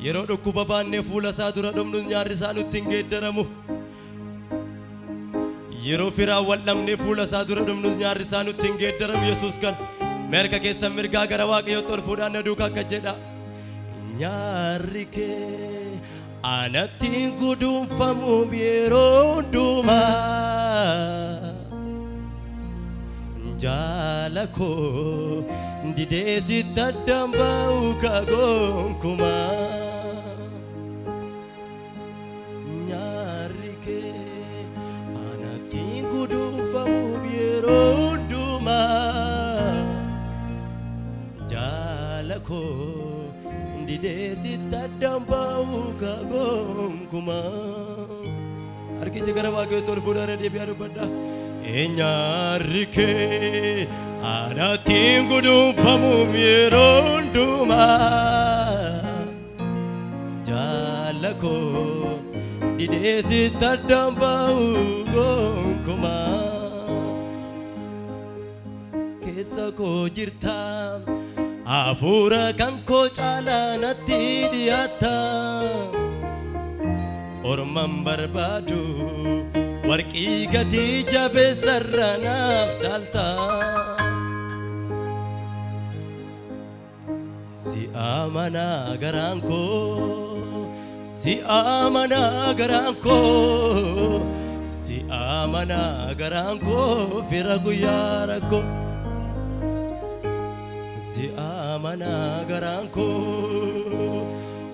yeroo dhukkuba baannee fuula isaa dura dhumnu nyaarri isaa nutti hin geeddaramu yeroo firaa wal dhabnee fuula isaa dura dhumnu nyaarri isaa nutti hin geeddaramu Yesuus kan merka keessan mirgaa gara Waaqayyootti ol fuudhaan na duukaa akka jedha nyaarri kee anatti guduunfamu yeroo hundumaa jaalako didee sitti addaan ba'u kagonkumaa nyaarri kee anatti guduunfamu yeroo hundumaa jaalako didee sitti addaan ba'u kagonkumaa harkicha gara Waaqayyootti ol fuudhaan deebi'aa dubbadha nyaarri kee anatti guduunfamu yeroo hundumaa jaalako didee sitti addaan ba'u gonkumaa keessa koo jirta hafuura kan koo caalaa natti dhiyaata orman barbaadu warqii gatii jabeessarra naaf caalta si amanaa garaan koo si amanaa garaan koo si amanaa garaan koo fira guyyaa rakkoo si amanaa garaan koo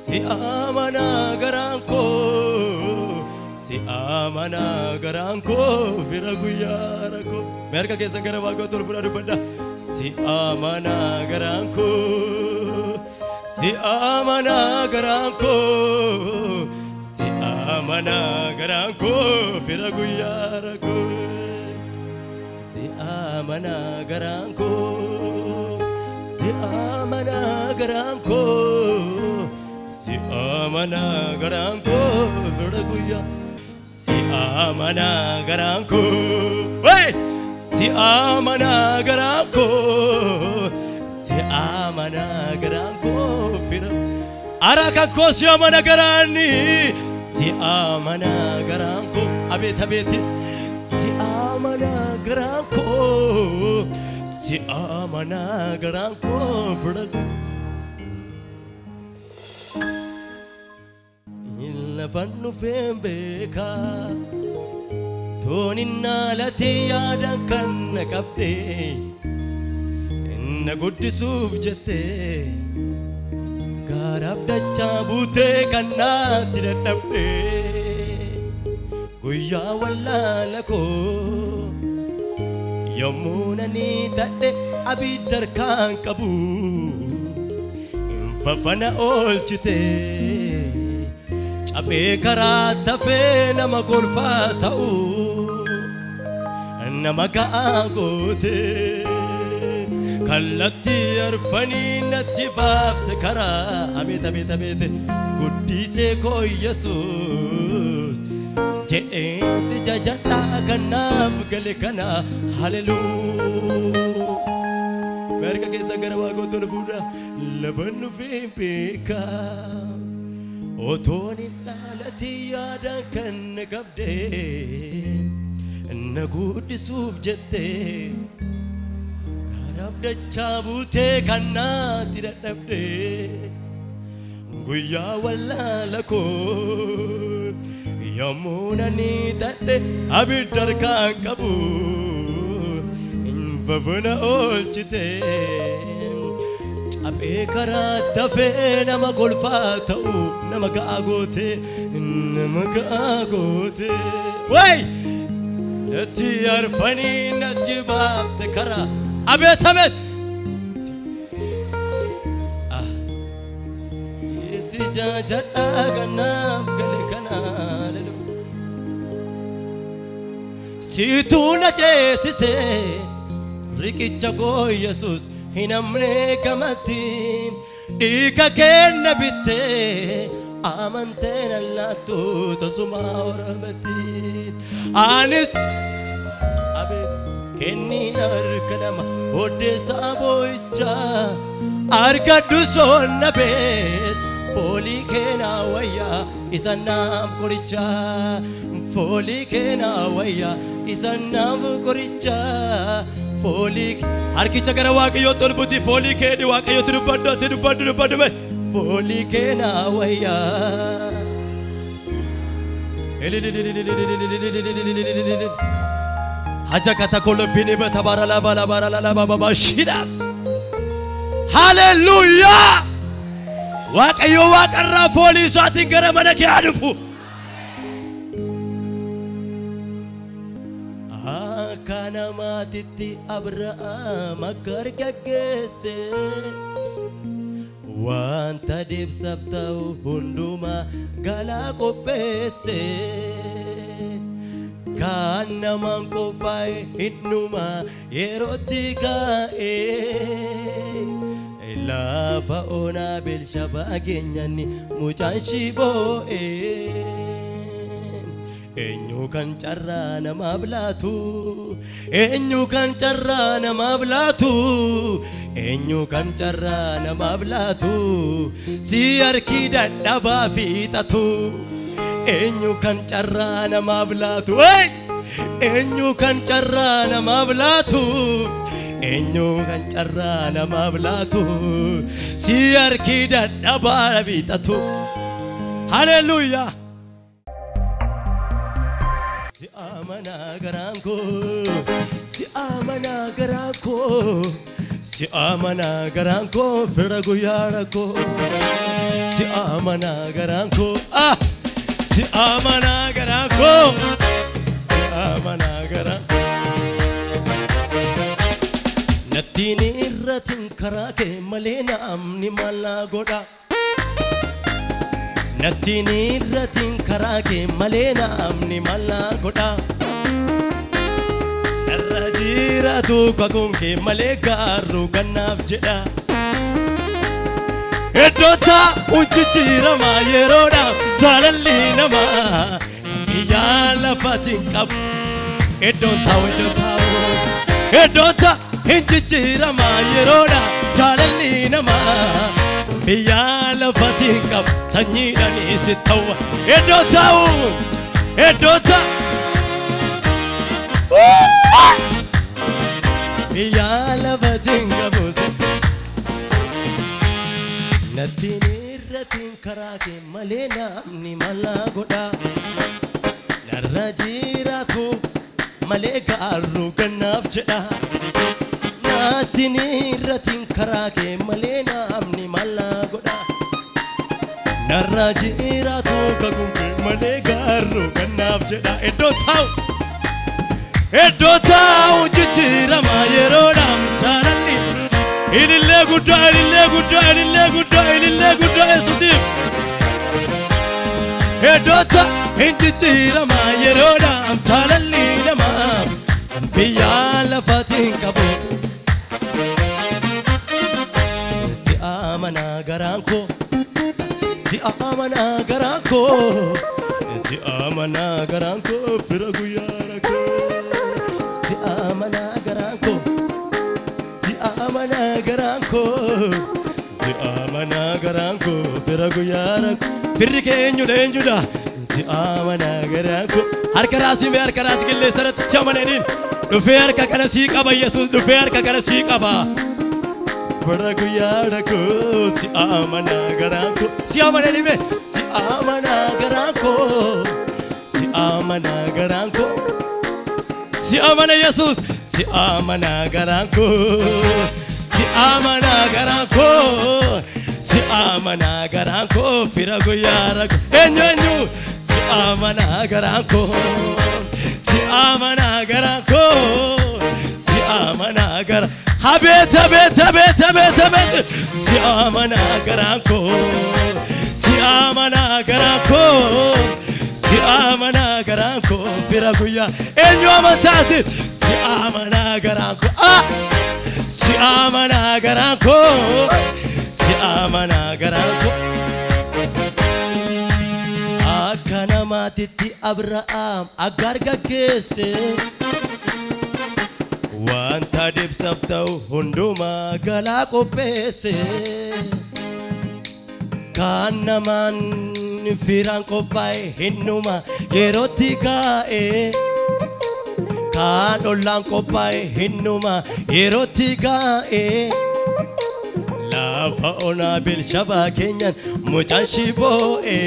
si amanaa garaan koo si amanaa garaan koo fira guyyaa rakkoo merka keessan gara Waaqayyootti ol fuudhaa dubbadha si amanaa garaan koo si amanaa garaan koo si amanaa garaan koo fira guyyaa rakkoo si amanaa garaan koo si amanaa garaan koo si amanaa garaan koo fira guyyaa si amanaa garaan koo hey si amanaa garaan koo si amanaa garaan koo fira arakan koo si amanaa garaani si amanaa garaan koo abet abet si amanaa garaan koo si amanaa garaan koo fira fannu fembeka toninna lati yaadan kan qabde inna guddisuuf jette gaaraaf dachaa buutee kan naatti dadhabde guyyaa wallaala koo yommuu nani tadhe abidda harkaan qabu infafana oolchite abee karaa tafee nama kolfaa ta'u nama ga'aa goote kallatti arfanii natti baafte karaa abeet abeet abeet guddisee koo Yesuus jedheensi jajadhaa kanaaf gale kana halleluu merka keessan gara Waaqayyootti ol fuudhaa lafa nufee beekaa otoni dhalati yaadan kan qabde na guddisuuf jette gaaraaf dachaa buutee kan naatti dadhabde guyyaa wallaala koo yommuu nani tadhe abidda harkaan qabu infafana oolchite abee karaa tafee nama kolfaa ta'u nama ga'aa goote nama ga'aa goote way natti arfanii natti baafte karaa abeet abeet yeesi jajadhaa kanaaf gale kana siituu na ceesise riqicha koo Yesuus hinamne kamatti dhiiga kenna bitte amanteen allaattu tasuma oramatti anis abet kennin harka nama oddeessaa boo'icha argadhu soonna bees foolii keenaa wayyaa isa naaf qoricha foolii keenaa wayyaa isa naaf qoricha foolii harkicha gara waaqayyootti ol buti foolii keeni waaqayyootti dubbadhu foolii keenaa wayyaa hajakata kolofini betabara la baba shidas hallelujah waaqayyo waaqarra foolii isaatiin gara mana kee dhufu kana maatitti Abrahaam gargaggeesse wanta deebsaaf ta'u hundumaa galaa qopheesse kan namaan qophaa'e innuma yerootti gaa'e lafa onaa Beelshabaa keenyaan mucaan shiboo'e eenyu kan carraa namaaf laatu eenyu kan carraa namaaf laatu eenyu kan carraa namaaf laatu si harki dadhabaa fiixatu eenyu kan carraa namaaf laatu eenyu kan carraa namaaf laatu eenyu kan carraa namaaf laatu si harki dadhabaa fiixatu hallelujah si amana garanko si amana garanko si amana garanko fira guyarako si amana garanko si amana garanko si amana garanko natini irratin karake malena amni malagoda natini irratin karake malena amni malagoda narajiratu kakumke malegaru kanaf jeda edota ujjira mayeroda jalalli nama yala fatin kab edota ujjira mayeroda jalalli nama yala fatin kab sanyidani sitawa edota yala fatin kab natini irratin karake malena amni malagoda narajiratu malega arru ganaf jeda natini irratin karake malena amni malagoda narajiratu kagumke malega arru ganaf jeda edotau jijira mayeroda charalli ilille gudda Yesusi edota injira mayeroda amtalalli nama biyala fatin kabo si amana garanko fira guyarako si amana garanko fira guyarak firri keenyu leenjuda si amana garanko harka raasi gille sarat shamanedin dhufe harka kana si qaba Yesus dhufe harka kana si qaba fira guyarak si amana garanko si amanedime si amana garanko si amana Yesus si amana garanko si amana garanko fira guyarak enyu si amana garanko habet si amana garanko fira guya enyu amatati si amana garanko si amana garanko akkana maatitti Abrahaam gargaggeesse wanta deebsaaf ta'u hundumaa galaa qopheesse Kanaman firaan qophaa'e hinnuma yerootti kaa'e kan ollaan qophaa'e hinnuma yerootti kaa'e lafa onaa bilchabaa keenyan mucaan shiboo'e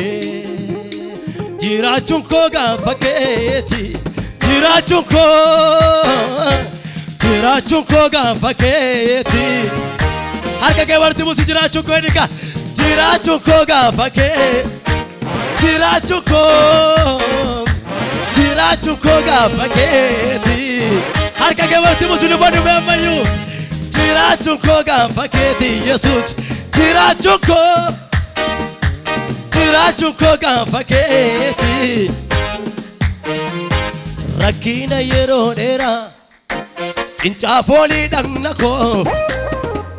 jiraachuun koo gaafa keeti jiraachuun koo gaafa keeti harka kee warti musi jiraachuun koo edika jiraachuun koo gaafa keeti jiraachuun koo gaafa keeti harka kee warti musi dubbadhu beemayyuu jiraachuun koo gaafa keeti Yesuus jiraachuun koo gaafa keeti rakkina yeroo dheeraa cincaa foolii dhagna koo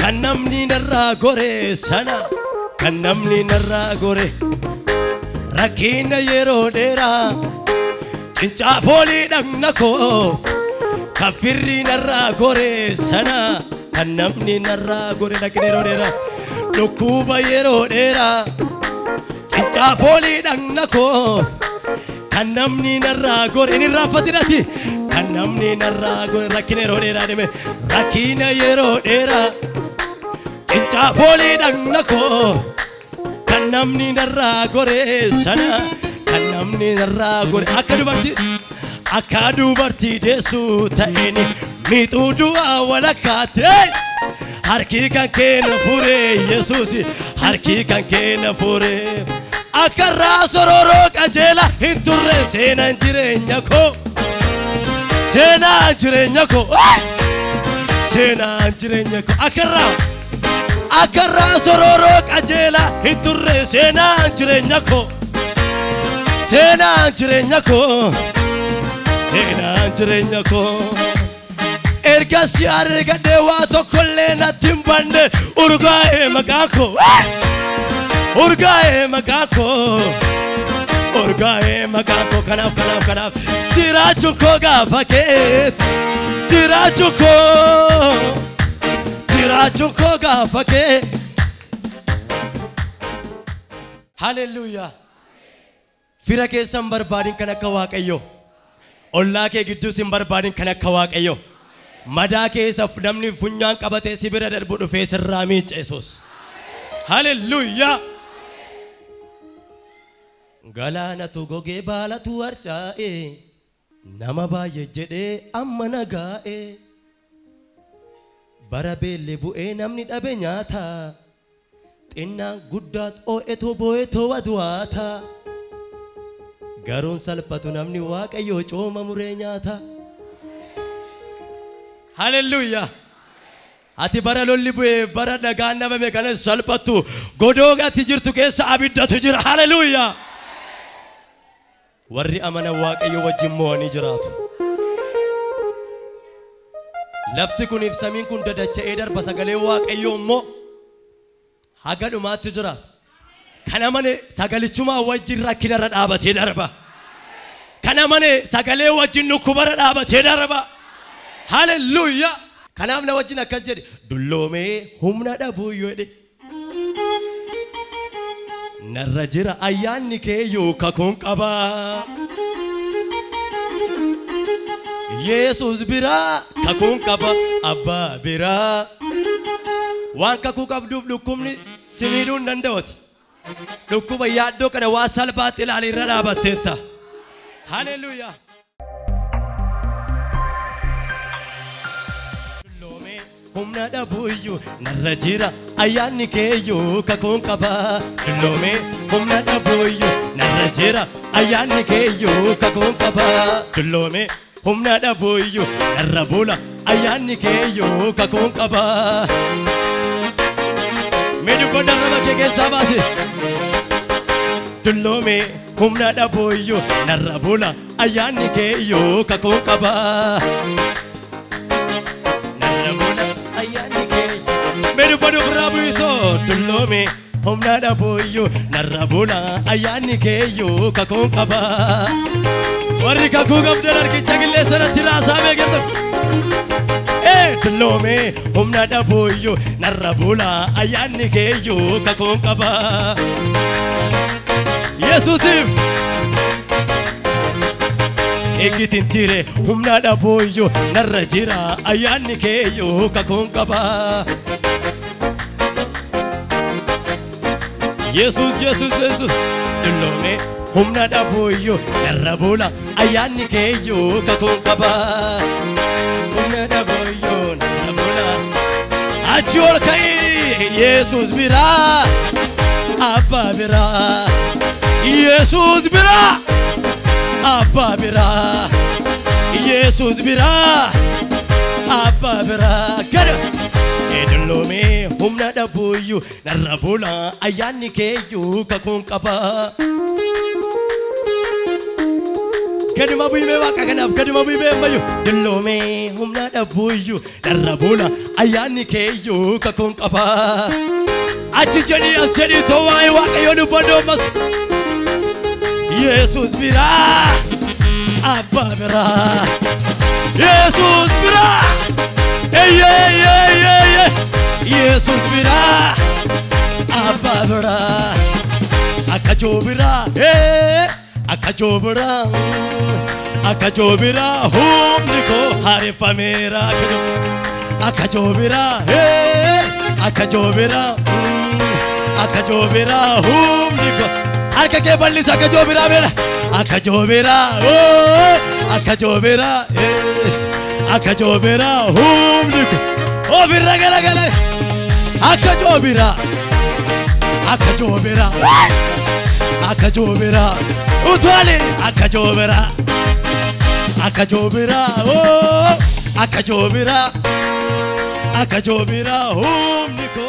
kan namni narraa gore sana kan namni narraa gore rakkina yeroo dheeraa cincaa foolii dhagna koo kan firri narraa gore sana kan namni narraa gore rakkina yeroo dheeraa dhukkuba yeroo dheeraa cincaa foolii dhagna koo kan namni narraa gore inni raafatinati kan namni narraa gore rakkina yeroo dheeraa deeme rakkina yeroo dheeraa cincaa foolii dhagna koo kan namni narraa gore sana kan namni narraa gore akka dubartii deessuu ta'een miixuu du'aa walakkaate harki kan keenya fure Yesuus harki kan keenya fure akka irraa sororoo qajeela hin turre seenaan jireenya koo seenaan jireenya koo akka irraa sororoo qajeela hin turre seenaan jireenya koo seenaan jireenya koo erga si argadhe waa tokkollee natti hin banne urgaa'ee maqaa koo kanaaf jiraachuun koo gaafa keeti jiraachuun koo gaafa keeti haleluuyaa fira keessan barbaadin kan akka Waaqayyo ollaa kee gidduus hin barbaadin kan akka Waaqayyo madaa keessa namni funyaan qabatee si bira darbu dhufee sirraa miica Yesuus haleluuyaa galaanatu gogee baalatu harcaa'e nama baay'ee jedhee amma nagaa'e bara beelli bu'ee namni dhabe nyaata xinnaan guddaat oo'etoo boo'etoo waduwaata garuun salphatu namni Waaqayyoo cooma muree nyaata haleluuyaa ati bara lolli bu'ee bara dhagaan nabame kana salphattu godoogatti jirtu keessa abiddatu jira haleluuyaa warri amana Waaqayyo wajjin mo'anii jiraatu lafti kuniif samiin kun dadacha'ee darba sagalee Waaqayyo immoo haga dhumaatti jiraata kana mane sagalichumaa wajjin rakkinarra dhaabatee darba kana mane sagalee wajjin dhukkubarra dhaabatee darba haleluuyaa kanaaf na wajjin akkas jedhe dulloomee humna dhabuu jedhe narra jira ayyaanni kee yoo kakuun qaba Yesuus biraa kakuun qaba abbaa biraa waan kakuu qabduuf dhukkubni si miidhuu hin danda'uti dhukkuba yaaddoo kana waa salphaatti ilaalii irra dhaabatteetta haleluuyaa humna dhabuyyu narra jira ayyaanni keeyyu kakuun qaba dulloomee humna dhabuyyu narra jira ayyaanni keeyyu kakuun qaba dulloomee humna dhabuyyu narra bula ayyaanni keeyyu kakuun qaba meedu godha raba kee keessaa baase dulloomee humna dhabuyyu narra bula ayyaanni keeyyu kakuun qaba dulloomee humna dhabuyyu narra bula ayyaanni keeyyu kakuun qaba warri kakuu qabdan harkicha qilleensarratti raasaa beekertan Dulloome humna dhabuuyyu narra bula ayyaanni keeyyu kakuun qaba Yesuusif Eegitiin tire humna dhabuuyyu narra jira ayyaanni keeyyu kakuun qaba Yesuus Yesuus Yesuus Dulloome humna dhabuuyyu narra bula ayyaanni keeyyu kakuun qaba humna dhabuuyyu narra bula achi ol ka'i Yesuus bira Abba bira Yesuus bira Abba bira Yesuus bira Abba bira Gada Dulloome humna dhabuuyyu narra bula ayyaanni keeyyu kakuun qaba Kadima buime waka kanaf kadima buime mayu Dulloome humna dhabuuyyu narra bula ayyaanni keeyyu kakuun qaba achi jedhi as jedhi towaa'i waaqayyo dubbadoomas Yesuus bira Abba bira Yesuus bira Yesuus bira Abba bira akajobira akajobira humniko harifamera akajobira humniko harka ke ballis akajobira bela akajobira humniko obira gala akajobira utwali akajobira humniko